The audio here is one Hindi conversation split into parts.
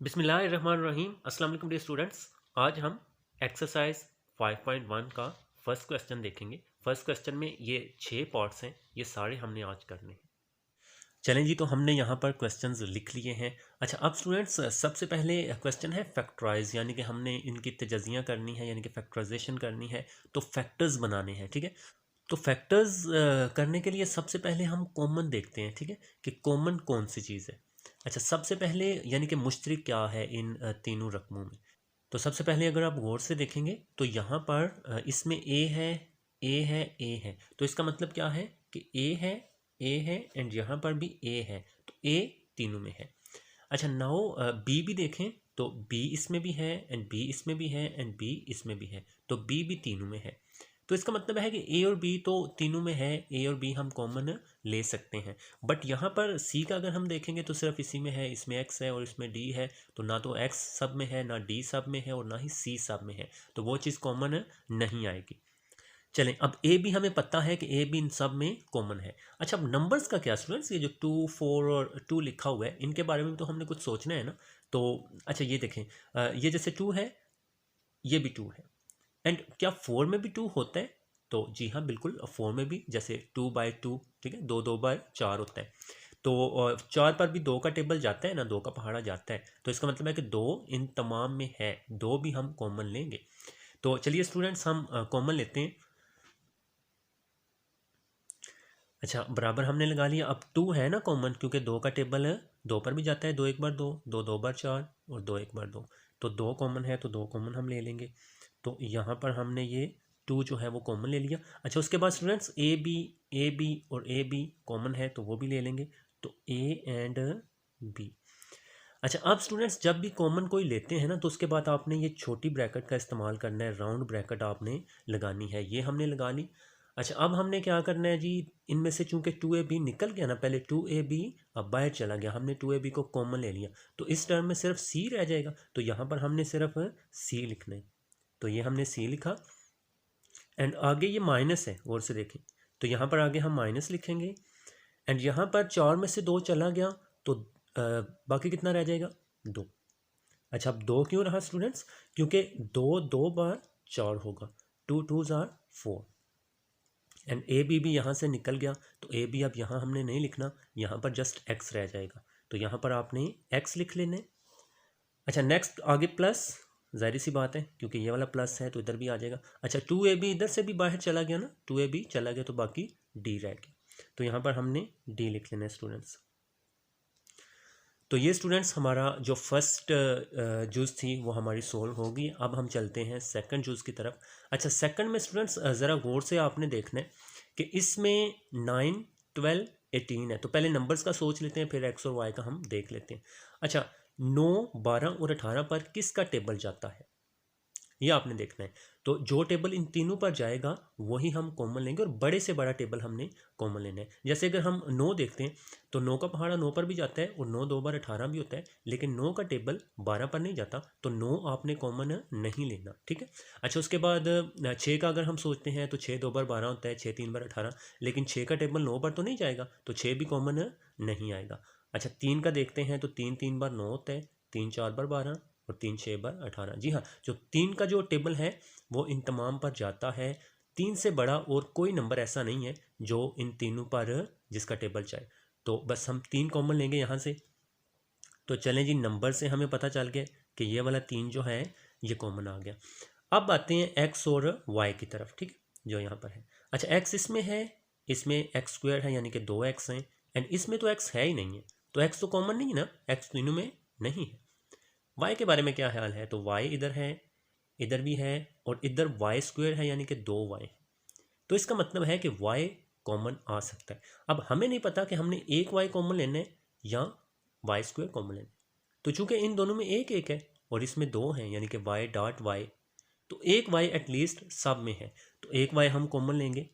बिस्मिल्लाहिर्रहमानिर्रहीम। अस्सलाम वालेकुम डियर स्टूडेंट्स। आज हम एक्सरसाइज 5.1 का फर्स्ट क्वेश्चन देखेंगे। फर्स्ट क्वेश्चन में ये 6 पार्ट्स हैं, ये सारे हमने आज करने हैं। चलें जी, तो हमने यहाँ पर क्वेश्चंस लिख लिए हैं। अच्छा, अब स्टूडेंट्स सबसे पहले क्वेश्चन है फैक्टराइज, यानी कि हमने इनकी तजज़िया करनी है, यानी कि फैक्टराइजेशन करनी है, तो फैक्टर्स बनाने हैं। ठीक है, तो फैक्टर्स करने के लिए सबसे पहले हम कॉमन देखते हैं। ठीक है, कि कॉमन कौन सी चीज़ है। अच्छा, सबसे पहले यानी कि मुश्तरक क्या है इन तीनों रकमों में। तो सबसे पहले अगर आप गौर से देखेंगे तो यहाँ पर इसमें ए है, ए है, ए है, तो इसका मतलब क्या है कि ए है, ए है एंड यहाँ पर भी ए है, तो ए तीनों में है। अच्छा, नाउ बी भी देखें तो बी इसमें भी है एंड बी इसमें भी है एंड बी इसमें भी है, तो बी भी तीनों में है। तो इसका मतलब है कि ए और बी तो तीनों में है, ए और बी हम कॉमन ले सकते हैं। बट यहाँ पर सी का अगर हम देखेंगे तो सिर्फ इसी में है, इसमें एक्स है और इसमें डी है, तो ना तो एक्स सब में है, ना डी सब में है और ना ही सी सब में है, तो वो चीज़ कॉमन नहीं आएगी। चलें, अब ए भी हमें पता है कि ए भी इन सब में कॉमन है। अच्छा, अब नंबर्स का क्या स्टूडेंट्स, ये जो 2 4 और 2 लिखा हुआ है, इनके बारे में तो हमने कुछ सोचना है ना। तो अच्छा, ये देखें, ये जैसे 2 है, ये भी 2 है एंड क्या 4 में भी 2 होता है? तो जी हाँ, बिल्कुल 4 में भी, जैसे 2/2, ठीक है, 2/4 होता है। तो 4 पर भी 2 का टेबल जाता है ना, 2 का पहाड़ा जाता है, तो इसका मतलब है कि 2 इन तमाम में है, 2 भी हम कॉमन लेंगे। तो चलिए स्टूडेंट्स, हम कॉमन लेते हैं। अच्छा, बराबर हमने लगा लिया। अब 2 है ना कॉमन, क्योंकि 2 का टेबल है, 2 पर भी जाता है, 2 1 बार 2, 2 2 बार 4 और 2 1 बार 2, तो 2 कॉमन है, तो 2 कॉमन हम ले लेंगे। तो यहाँ पर हमने ये 2 जो है वो कॉमन ले लिया। अच्छा, उसके बाद स्टूडेंट्स ए बी और ए बी कॉमन है, तो वो भी ले लेंगे, तो ए एंड बी। अच्छा, अब स्टूडेंट्स जब भी कॉमन कोई लेते हैं ना, तो उसके बाद आपने ये छोटी ब्रैकेट का इस्तेमाल करना है, राउंड ब्रैकेट आपने लगानी है, ये हमने लगा ली। अच्छा, अब हमने क्या करना है जी, इनमें से चूंकि 2ab निकल गया ना, पहले 2ab अब बाहर चला गया, हमने 2ab को कॉमन ले लिया, तो इस टर्म में सिर्फ c रह जाएगा, तो यहाँ पर हमने सिर्फ c लिखना है, तो ये हमने c लिखा। एंड आगे ये माइनस है, गौर से देखें, तो यहाँ पर आगे हम माइनस लिखेंगे एंड यहाँ पर 4 में से 2 चला गया, तो बाकी कितना रह जाएगा, 2। अच्छा, अब 2 क्यों रहा स्टूडेंट्स, क्योंकि 2 2 बार 4 होगा, 2 2s are 4 and A B भी यहाँ से निकल गया, तो ए बी अब यहाँ हमने नहीं लिखना, यहाँ पर जस्ट एक्स रह जाएगा, तो यहाँ पर आपने एक्स लिख लेने। अच्छा, नेक्स्ट आगे प्लस, जाहिर सी बात है क्योंकि ये वाला प्लस है तो इधर भी आ जाएगा। अच्छा, 2ab इधर से भी बाहर चला गया ना, 2ab चला गया, तो बाकी डी रह गया, तो यहाँ पर हमने डी लिख लेना है स्टूडेंट्स। तो ये स्टूडेंट्स हमारा जो फर्स्ट जूस थी वो हमारी सोल्व होगी। अब हम चलते हैं सेकंड जूस की तरफ। अच्छा, सेकंड में स्टूडेंट्स ज़रा गौर से आपने देखना है कि इसमें 9 12 18 है, तो पहले नंबर्स का सोच लेते हैं, फिर एक्स और वाई का हम देख लेते हैं। अच्छा, 9 12 और 18 पर किसका टेबल जाता है, ये आपने देखना है। तो जो टेबल इन तीनों पर जाएगा वही हम कॉमन लेंगे, और बड़े से बड़ा टेबल हमने कॉमन लेना है। जैसे अगर हम 9 देखते हैं, तो 9 का पहाड़ा 9 पर भी जाता है और 9 2 बार 18 भी होता है, लेकिन 9 का टेबल 12 पर नहीं जाता, तो 9 आपने कॉमन नहीं लेना। ठीक है। अच्छा, उसके बाद 6 का अगर हम सोचते हैं तो 6 2 बार 12 होता है, 6 3 बार 18, लेकिन 6 का टेबल 9 पर तो नहीं जाएगा, तो 6 भी कॉमन नहीं आएगा। अच्छा, 3 का देखते हैं तो 3 3 बार 9 होता है, 3 4 बार 12 और 3 6 बार 18। जी हाँ, जो 3 का जो टेबल है वो इन तमाम पर जाता है। 3 से बड़ा और कोई नंबर ऐसा नहीं है जो इन तीनों पर जिसका टेबल जाए, तो बस हम 3 कॉमन लेंगे यहाँ से। तो चलें जी, नंबर से हमें पता चल गया कि ये वाला 3 जो है ये कॉमन आ गया। अब आते हैं एक्स और वाई की तरफ, ठीक है, जो यहाँ पर है। अच्छा, एक्स इसमें है, इसमें एक्स स्क्वायर है, यानी कि 2x हैं, एंड इसमें तो एक्स है ही नहीं है, तो एक्स तो कॉमन नहीं है ना, एक्स तीनों में नहीं है। वाई के बारे में क्या ख्याल है, तो वाई इधर है, इधर भी है, और इधर वाई स्क्वायर है, यानी कि 2y, तो इसका मतलब है कि y कॉमन आ सकता है। अब हमें नहीं पता कि हमने एक y कॉमन लेना है या वाई स्क्वायर कॉमन लेना है, तो चूंकि इन दोनों में एक एक है और इसमें 2 हैं, यानी कि y डॉट y, तो एक y एटलीस्ट सब में है, तो एक y हम कॉमन लेंगे।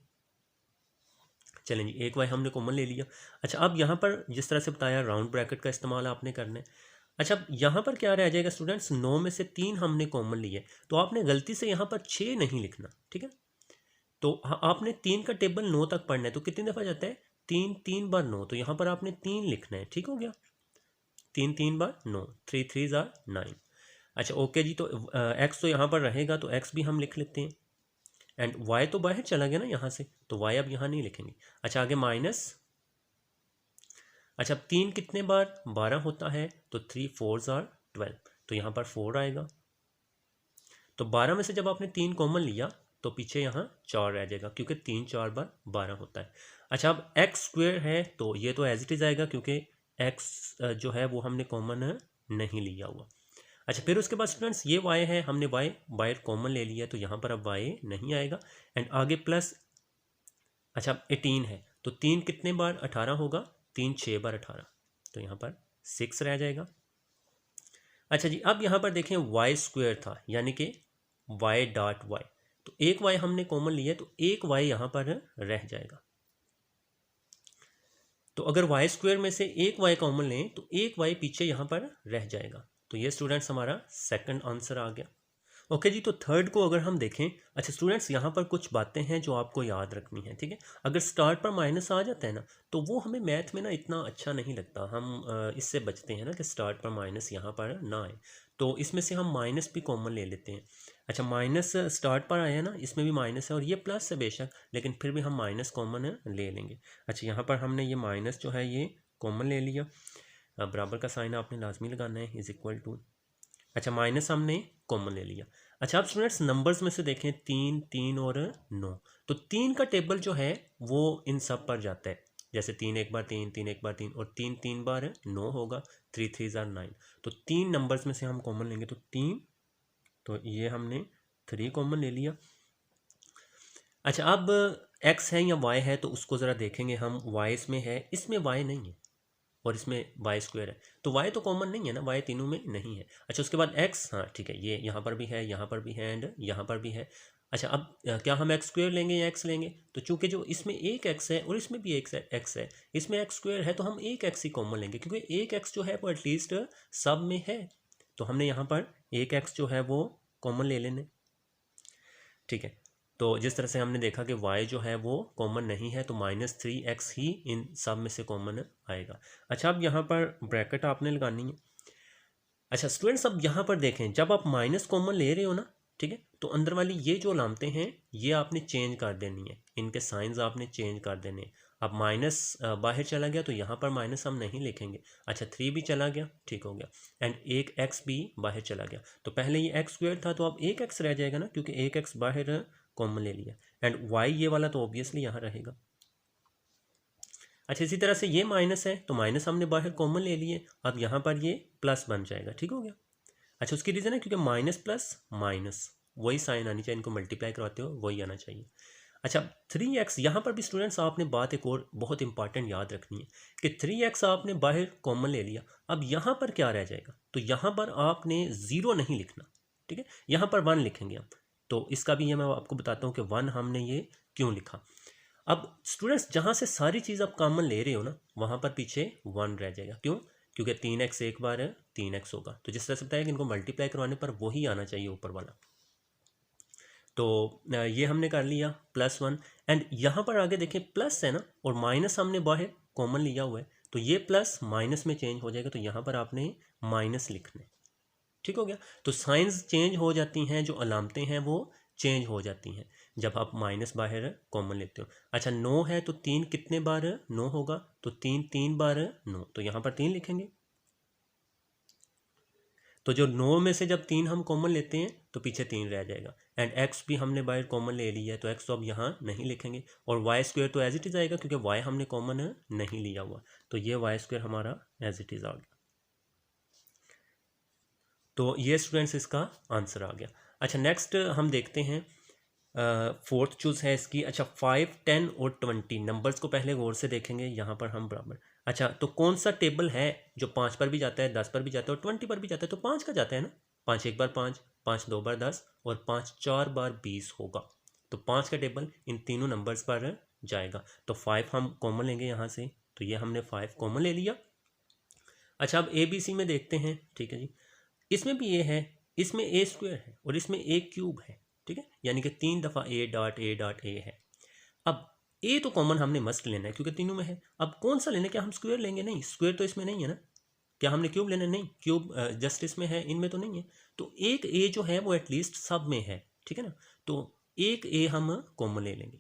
चलें जी, एक y हमने कॉमन ले लिया। अच्छा, अब यहाँ पर जिस तरह से बताया राउंड ब्रैकेट का इस्तेमाल आपने करना है। अच्छा, अब यहाँ पर क्या रह जाएगा स्टूडेंट्स, 9 में से 3 हमने कॉमन लिए, तो आपने गलती से यहाँ पर 6 नहीं लिखना, ठीक है। तो आपने 3 का टेबल 9 तक पढ़ना है, तो कितनी दफ़ा जाता है, 3 3 बार 9, तो यहाँ पर आपने 3 लिखना है, ठीक हो गया। तीन तीन बार 9, 3 3 ज़ार 9। अच्छा ओके जी, तो एक्स तो यहाँ पर रहेगा तो एक्स भी हम लिख लेते हैं, एंड वाई तो बाहर चला गया ना यहाँ से, तो वाई अब यहाँ नहीं लिखेंगे। अच्छा आगे माइनस, अच्छा अब 3 कितने बार 12 होता है, तो 3 4 ज़ार 12, तो यहाँ पर 4 आएगा। तो 12 में से जब आपने 3 कॉमन लिया तो पीछे यहाँ 4 रह जाएगा, क्योंकि 3 4 बार 12 होता है। अच्छा अब एक्स स्क्वेयर है तो ये तो एज इट इज़ आएगा, क्योंकि एक्स जो है वो हमने कॉमन नहीं लिया हुआ। अच्छा फिर उसके बाद स्टूडेंट्स ये y है, हमने y बाहर कॉमन ले लिया, तो यहाँ पर अब y नहीं आएगा, एंड आगे प्लस। अच्छा 18 है तो 3 कितने बार 18 होगा, 3 6 बार 18, तो यहाँ पर 6 रह जाएगा। अच्छा जी अब यहाँ पर देखें वाई स्क्वायर था, यानी कि वाई डॉट वाई, तो एक वाई हमने कॉमन लिया तो एक वाई यहाँ पर रह जाएगा। तो अगर वाई स्क्वायर में से एक वाई कॉमन लें तो एक वाई पीछे यहाँ पर रह जाएगा। तो ये स्टूडेंट्स हमारा सेकंड आंसर आ गया। ओके जी, तो थर्ड को अगर हम देखें, अच्छा स्टूडेंट्स यहाँ पर कुछ बातें हैं जो आपको याद रखनी है, ठीक है। अगर स्टार्ट पर माइनस आ जाता है ना, तो वो हमें मैथ में ना इतना अच्छा नहीं लगता, हम इससे बचते हैं ना कि स्टार्ट पर माइनस यहाँ पर ना आए। तो इसमें से हम माइनस भी कॉमन ले लेते हैं। अच्छा माइनस स्टार्ट पर आया ना, इसमें भी माइनस है और ये प्लस है बेशक, लेकिन फिर भी हम माइनस कॉमन ले लेंगे। अच्छा यहाँ पर हमने ये माइनस जो है ये कॉमन ले लिया, बराबर का साइन आपने लाजमी लगाना है, इज इक्वल टू। अच्छा माइनस हमने कॉमन ले लिया। अच्छा आप स्टूडेंट्स नंबर्स में से देखें 3 3 और 9, तो 3 का टेबल जो है वो इन सब पर जाता है, जैसे 3 एक बार 3, 3 एक बार 3 और 3 3 बार 9 होगा, 3 3 ज़ार 9। तो 3 नंबर्स में से हम कॉमन लेंगे तो 3, तो ये हमने 3 कॉमन ले लिया। अच्छा अब x है या y है तो उसको ज़रा देखेंगे हम, y इसमें है, इसमें y नहीं है और इसमें वाई स्क्वायर है, तो वाई तो कॉमन नहीं है ना, वाई तीनों में नहीं है। अच्छा उसके बाद एक्स, हाँ ठीक है, ये यहाँ पर भी है, यहाँ पर भी है एंड यहाँ पर भी है। अच्छा अब क्या हम एक्स स्क्वायर लेंगे या एक्स लेंगे, तो चूंकि जो इसमें एक एक्स है और इसमें भी एक एक्स है, इसमें एक्स स्क्वायर है तो हम एक एक्स ही कॉमन लेंगे, क्योंकि एक एक्स जो है वो एटलीस्ट सब में है, तो हमने यहाँ पर एक एक्स जो है वो कॉमन ले लेने, ठीक है। तो जिस तरह से हमने देखा कि y जो है वो कॉमन नहीं है, तो -3x ही इन सब में से कॉमन आएगा। अच्छा अब यहाँ पर ब्रैकेट आपने लगानी है। अच्छा स्टूडेंट्स अब यहाँ पर देखें, जब आप माइनस कॉमन ले रहे हो ना, ठीक है, तो अंदर वाली ये जो लामते हैं ये आपने चेंज कर देनी है, इनके साइंस आपने चेंज कर देने हैं। अब माइनस बाहर चला गया तो यहाँ पर माइनस हम नहीं लिखेंगे। अच्छा 3 भी चला गया, ठीक हो गया, एंड एक x भी बाहर चला गया, तो पहले ये एक्स स्क्वायर था तो अब एक x रह जाएगा ना, क्योंकि एक x बाहर कॉमन ले लिया, एंड y ये वाला तो ऑब्वियसली यहाँ रहेगा। अच्छा इसी तरह से ये माइनस है तो माइनस हमने बाहर कॉमन ले लिए, अब यहाँ पर ये प्लस बन जाएगा, ठीक हो गया। अच्छा उसकी रीज़न है क्योंकि माइनस प्लस माइनस वही साइन आनी चाहिए, इनको मल्टीप्लाई करवाते हो वही आना चाहिए। अच्छा 3x, यहाँ पर भी स्टूडेंट्स आपने बात एक और बहुत इंपॉर्टेंट याद रखनी है कि 3x आपने बाहर कॉमन ले लिया, अब यहाँ पर क्या रह जाएगा, तो यहाँ पर आपने 0 नहीं लिखना, ठीक है, यहाँ पर 1 लिखेंगे आप। तो इसका भी ये मैं आपको बताता हूँ कि 1 हमने ये क्यों लिखा। अब स्टूडेंट्स जहाँ से सारी चीज़ आप कॉमन ले रहे हो ना, वहाँ पर पीछे 1 रह जाएगा, क्यों, क्योंकि 3x एक बार 3x होगा, तो जिस तरह से बताया कि इनको मल्टीप्लाई करवाने पर वही आना चाहिए ऊपर वाला। तो ये हमने कर लिया +1, एंड यहाँ पर आगे देखें प्लस है ना, और माइनस हमने बाहर कॉमन लिया हुआ है, तो ये प्लस माइनस में चेंज हो जाएगा, तो यहाँ पर आपने माइनस लिखना है, ठीक हो गया। तो साइंस चेंज हो जाती हैं, जो अलामतें हैं वो चेंज हो जाती हैं जब आप माइनस बाहर कॉमन लेते हो। अच्छा 9 है तो 3 कितने बार 9 होगा, तो 3 3 बार 9, तो यहाँ पर 3 लिखेंगे। तो जो 9 में से जब 3 हम कॉमन लेते हैं तो पीछे 3 रह जाएगा, एंड x भी हमने बाहर कॉमन ले लिया है तो x तो अब यहाँ नहीं लिखेंगे, और वाई स्क्वायर तो एज इट इज़ आएगा क्योंकि y हमने कॉमन नहीं लिया हुआ, तो ये वाई स्क्वायर हमारा एज इट इज़ आ गया। तो ये स्टूडेंट्स इसका आंसर आ गया। अच्छा नेक्स्ट हम देखते हैं, फोर्थ चूज है इसकी। अच्छा 5 10 और 20 नंबर्स को पहले गौर से देखेंगे, यहाँ पर हम बराबर। अच्छा तो कौन सा टेबल है जो 5 पर भी जाता है, 10 पर भी जाता है और 20 पर भी जाता है, तो 5 का जाता है ना, 5 एक बार 5, 5 2 बार 10 और 5 4 बार 20 होगा, तो 5 का टेबल इन तीनों नंबर्स पर जाएगा। तो 5 हम कॉमन लेंगे यहाँ से, तो ये हमने 5 कॉमन ले लिया। अच्छा अब ABC में देखते हैं, ठीक है जी, इसमें भी ये है, इसमें ए स्क्वायर है और इसमें ए क्यूब है, ठीक है, यानी कि 3 दफ़ा A.A.A है। अब ए तो कॉमन हमने मस्ट लेना है क्योंकि तीनों में है, अब कौन सा लेना है, क्या हम स्क्वायर लेंगे, नहीं स्क्वायर तो इसमें नहीं है ना, क्या हमने क्यूब लेना है? नहीं, क्यूब जस्ट इसमें है, इनमें तो नहीं है। तो एक ए जो है वो एटलीस्ट सब में है, ठीक है ना। तो एक ए हम कॉमन ले लेंगे,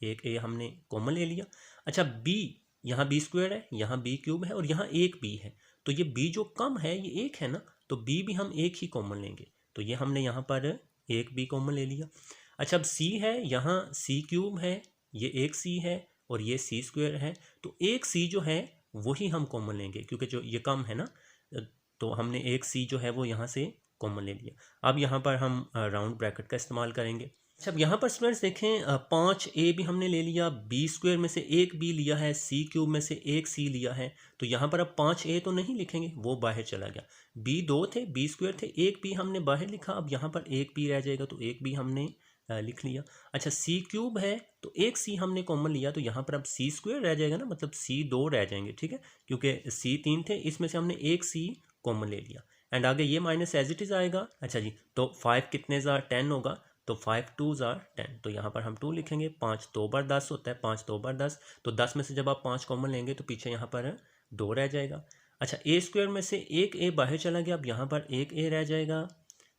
एक ए हमने कॉमन ले लिया। अच्छा बी, यहाँ बी स्क्वायर है, यहाँ बी क्यूब है और यहाँ एक बी है, तो ये बी जो कम है ये एक है ना, तो बी भी हम एक ही कॉमन लेंगे। तो ये हमने यहाँ पर एक बी कॉमन ले लिया। अच्छा अब सी है, यहाँ सी क्यूब है, ये एक सी है और ये सी स्क्वायर है, तो एक सी जो है वही हम कॉमन लेंगे क्योंकि जो ये कम है ना, तो हमने एक सी जो है वो यहाँ से कॉमन ले लिया। अब यहाँ पर हम राउंड ब्रैकेट का इस्तेमाल करेंगे। अच्छा अब यहाँ पर स्टूडेंट्स देखें, 5a भी हमने ले लिया, बी स्क्वायर में से एक बी लिया है, सी क्यूब में से एक सी लिया है, तो यहाँ पर अब 5a तो नहीं लिखेंगे, वो बाहर चला गया। बी दो थे, बी स्क्वायर थे, एक बी हमने बाहर लिखा, अब यहाँ पर एक बी रह जाएगा, तो एक बी हमने लिख लिया। अच्छा सी क्यूब है, तो एक सी हमने कॉमन लिया, तो यहाँ पर अब सी स्क्वायर रह जाएगा ना, मतलब सी दो रह जाएंगे, ठीक है, क्योंकि सी तीन थे, इसमें से हमने एक सी कॉमन ले लिया। एंड आगे ये माइनस एज इट इज़ आएगा। अच्छा जी, तो 5 कितने ज़ार 10 होगा, तो 5 2 ज़ार 10, तो यहाँ पर हम 2 लिखेंगे। 5 दो बार 10 होता है, 5 दो बार 10, तो 10 में से जब आप 5 कॉमन लेंगे तो पीछे यहाँ पर 2 रह जाएगा। अच्छा ए स्क्वायर में से एक ए बाहर चला गया, अब यहाँ पर एक ए रह जाएगा।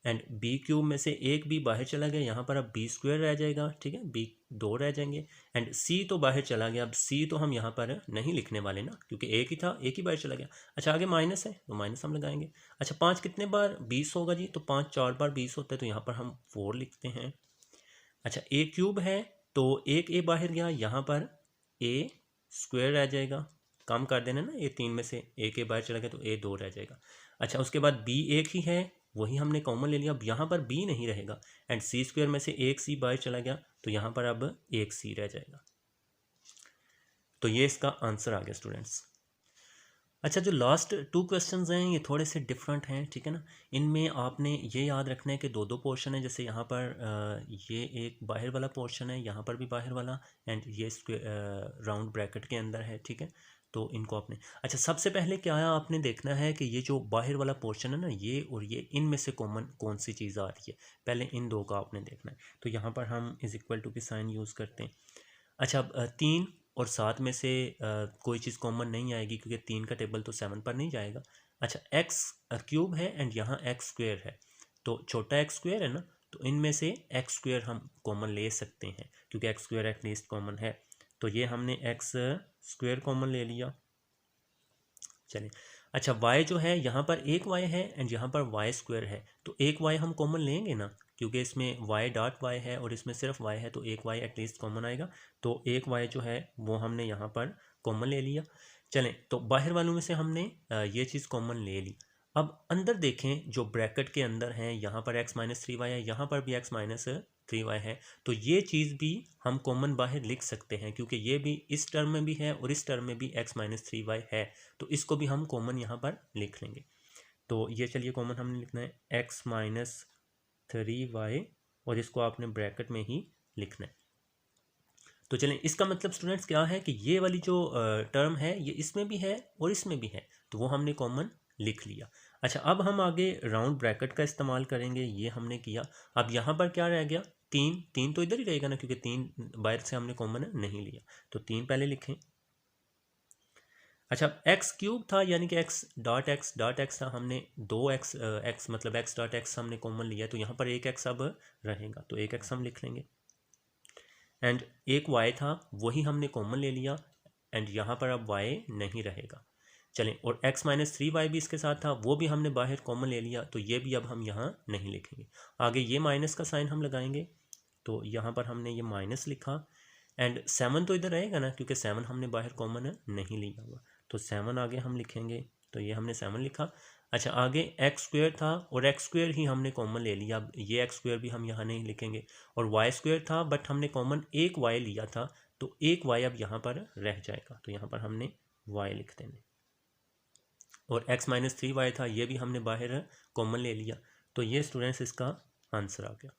एंड बी क्यूब में से एक बी बाहर चला गया, यहाँ पर अब बी स्क्वायर रह जाएगा, ठीक है, बी दो रह जाएंगे। एंड सी तो बाहर चला गया, अब सी तो हम यहाँ पर नहीं लिखने वाले ना, क्योंकि एक ही था, एक ही बाहर चला गया। अच्छा आगे माइनस है, तो माइनस हम लगाएंगे। अच्छा 5 कितने बार 20 होगा जी, तो 5 4 बार 20 होता है, तो यहाँ पर हम 4 लिखते हैं। अच्छा ए क्यूब है, तो एक ए बाहर गया, यहाँ पर ए स्क्वायर रह जाएगा, कम कर देना ना, ए 3 में से एक ए बाहर चला गया, तो ए 2 रह जाएगा। अच्छा उसके बाद बी एक ही है, वही हमने कॉमन ले लिया, अब यहाँ पर बी नहीं रहेगा। एंड सी स्क्वायर में से एक सी बाहर चला गया, तो यहाँ पर अब एक सी रह जाएगा। तो ये इसका आंसर आ गया स्टूडेंट्स। अच्छा जो लास्ट 2 क्वेश्चंस हैं ये थोड़े से डिफरेंट हैं, ठीक है ना। इनमें आपने ये याद रखना है कि दो दो पोर्शन है, जैसे यहाँ पर ये एक बाहर वाला पोर्शन है, यहाँ पर भी बाहर वाला, एंड ये राउंड ब्रैकेट के अंदर है, ठीक है। तो इनको आपने, अच्छा सबसे पहले क्या है आपने देखना है कि ये जो बाहर वाला पोर्शन है ना, ये और ये, इनमें से कॉमन कौन सी चीज़ आ रही है, पहले इन दो का आपने देखना है। तो यहाँ पर हम इज इक्वल टू की साइन यूज़ करते हैं। अच्छा अब 3 और 7 में से कोई चीज़ कॉमन नहीं आएगी क्योंकि 3 का टेबल तो 7 पर नहीं जाएगा। अच्छा एक्स क्यूब है एंड यहाँ एक्स स्क्वेयर है, तो छोटा एक्स स्क्वेयर है ना, तो इनमें से एक्स स्क्वेयर हम कॉमन ले सकते हैं क्योंकि एक्स स्क्वेयर एटलीस्ट कॉमन है, तो ये हमने एक्स स्क्वेयर कॉमन ले लिया। चलिए अच्छा y जो है, यहाँ पर एक y है एंड यहाँ पर y स्क्वायर है, तो एक y हम कॉमन लेंगे ना, क्योंकि इसमें y डॉट y है और इसमें सिर्फ y है, तो एक y एटलीस्ट कॉमन आएगा, तो एक y जो है वो हमने यहाँ पर कॉमन ले लिया। चलें तो बाहर वालों में से हमने ये चीज़ कॉमन ले ली। अब अंदर देखें जो ब्रैकेट के अंदर हैं, यहाँ पर x माइनस 3y है, यहाँ पर भी x माइनस 3y है, तो ये चीज़ भी हम कॉमन बाहर लिख सकते हैं क्योंकि ये भी इस टर्म में भी है और इस टर्म में भी x माइनस 3y है, तो इसको भी हम कॉमन यहाँ पर लिख लेंगे। तो ये चलिए कॉमन हमने लिखना है x माइनस 3y और इसको आपने ब्रैकेट में ही लिखना है। तो चलें इसका मतलब स्टूडेंट्स क्या है कि ये वाली जो टर्म है ये इसमें भी है और इसमें भी है, तो वो हमने कॉमन लिख लिया। अच्छा अब हम आगे राउंड ब्रैकेट का इस्तेमाल करेंगे, ये हमने किया। अब यहाँ पर क्या रह गया, 3 तो इधर ही रहेगा ना क्योंकि 3 बाहर से हमने कॉमन नहीं लिया, तो 3 पहले लिखें। अच्छा एक्स क्यूब था यानी कि एक्स डॉट एक्स था, हमने 2x एक्स मतलब एक्स डॉट एक्स हमने कॉमन लिया, तो यहाँ पर एक एक्स अब रहेगा, तो एक एक्स हम लिख लेंगे। एंड एक y था वही हमने कॉमन ले लिया एंड यहाँ पर अब y नहीं रहेगा। चलें और x माइनस 3y भी इसके साथ था, वो भी हमने बाहर कॉमन ले लिया, तो ये भी अब हम यहाँ नहीं लिखेंगे। आगे ये माइनस का साइन हम लगाएंगे, तो यहाँ पर हमने ये माइनस लिखा एंड 7 तो इधर रहेगा ना क्योंकि 7 हमने बाहर कॉमन नहीं लिया हुआ, तो 7 आगे हम लिखेंगे, तो ये हमने 7 लिखा। अच्छा आगे एक्स स्क्वेयर था और एक्स स्क्वेयर ही हमने कॉमन ले लिया, अब ये एक्स स्क्वेयर भी हम यहाँ नहीं लिखेंगे। और वाई स्क्वेयर था बट हमने कॉमन एक वाई लिया था, तो एक वाई अब यहाँ पर रह जाएगा, तो यहाँ पर हमने वाई लिख देंगे। और एक्स माइनस 3y था, ये भी हमने बाहर कॉमन ले लिया, तो ये स्टूडेंट्स इसका आंसर आ गया।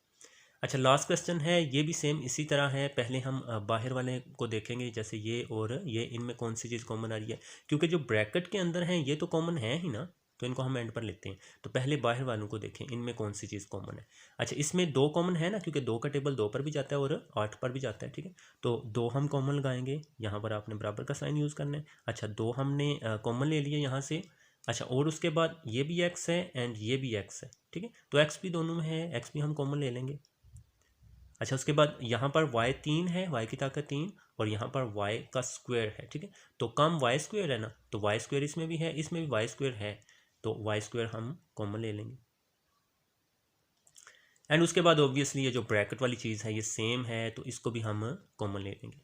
अच्छा लास्ट क्वेश्चन है, ये भी सेम इसी तरह है, पहले हम बाहर वाले को देखेंगे, जैसे ये और ये, इनमें कौन सी चीज़ कॉमन आ रही है, क्योंकि जो ब्रैकेट के अंदर हैं ये तो कॉमन है ही ना, तो इनको हम एंड पर लेते हैं। तो पहले बाहर वालों को देखें, इनमें कौन सी चीज़ कॉमन है। अच्छा इसमें 2 कॉमन है ना, क्योंकि 2 का टेबल 2 पर भी जाता है और 8 पर भी जाता है, ठीक है, तो 2 हम कॉमन लगाएंगे, यहाँ पर आपने बराबर का साइन यूज़ करना है। अच्छा 2 हमने कॉमन ले लिए यहाँ से, अच्छा, और उसके बाद ये भी एक्स है एंड ये भी एक्स है, ठीक है, तो एक्स भी दोनों में है, एक्स भी हम कॉमन ले लेंगे। अच्छा, उसके बाद यहाँ पर वाई 3 है, वाई की ताकत 3, और यहाँ पर वाई का स्क्वायर है, ठीक है, तो कम वाई स्क्वायर है ना, तो वाई स्क्वायर इसमें भी है, इसमें भी वाई स्क्वायर है, तो वाई स्क्वायर हम कॉमन ले लेंगे। एंड उसके बाद ऑब्वियसली ये जो ब्रैकेट वाली चीज़ है ये सेम है, तो इसको भी हम कॉमन ले लेंगे।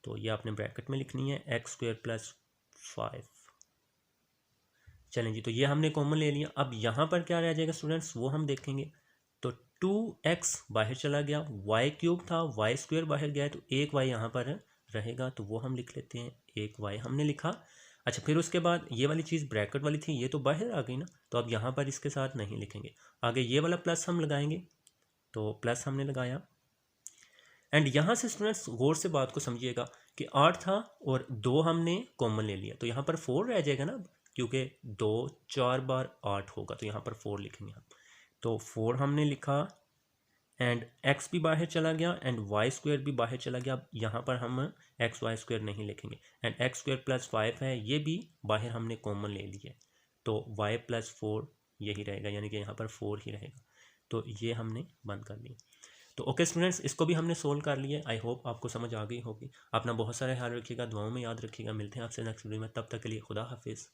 तो ये आपने ब्रैकेट में लिखनी है एक्स स्क्वायर प्लस 5। चलें जी, तो ये हमने कॉमन ले लिया। अब यहाँ पर क्या रह जाएगा स्टूडेंट्स, वो हम देखेंगे। तो 2x बाहर चला गया, वाई क्यूब था, वाई स्क्वायर बाहर गया, तो एक वाई यहाँ पर रहेगा, तो वो हम लिख लेते हैं, एक वाई हमने लिखा। अच्छा, फिर उसके बाद ये वाली चीज़ ब्रैकेट वाली थी, ये तो बाहर आ गई ना, तो अब यहाँ पर इसके साथ नहीं लिखेंगे, आगे ये वाला प्लस हम लगाएंगे, तो प्लस हमने लगाया। एंड यहाँ से स्टूडेंट्स गौर से बात को समझिएगा कि 8 था और 2 हमने कॉमन ले लिया, तो यहाँ पर 4 रह जाएगा ना, क्योंकि 2 4 बार 8 होगा, तो यहाँ पर 4 लिखेंगे हम, तो 4 हमने लिखा। एंड x भी बाहर चला गया एंड वाई स्क्वायर भी बाहर चला गया। अब यहाँ पर हम एक्स वाई स्क्वायर नहीं लिखेंगे, एंड एक्स स्क्वायर प्लस 5 है, ये भी बाहर हमने कॉमन ले लिया, तो y प्लस 4 यही रहेगा, यानी कि यहाँ पर 4 ही रहेगा, तो ये हमने बंद कर लिया। तो ओके स्टूडेंट्स, इसको भी हमने सोल्व कर लिया। आई होप आपको समझ आ गई होगी। अपना बहुत सारा ख्याल रखिएगा, दुआओं में याद रखिएगा। मिलते हैं आपसे नेक्स्ट वीडियो में, तब तक के लिए खुदा हाफिज़।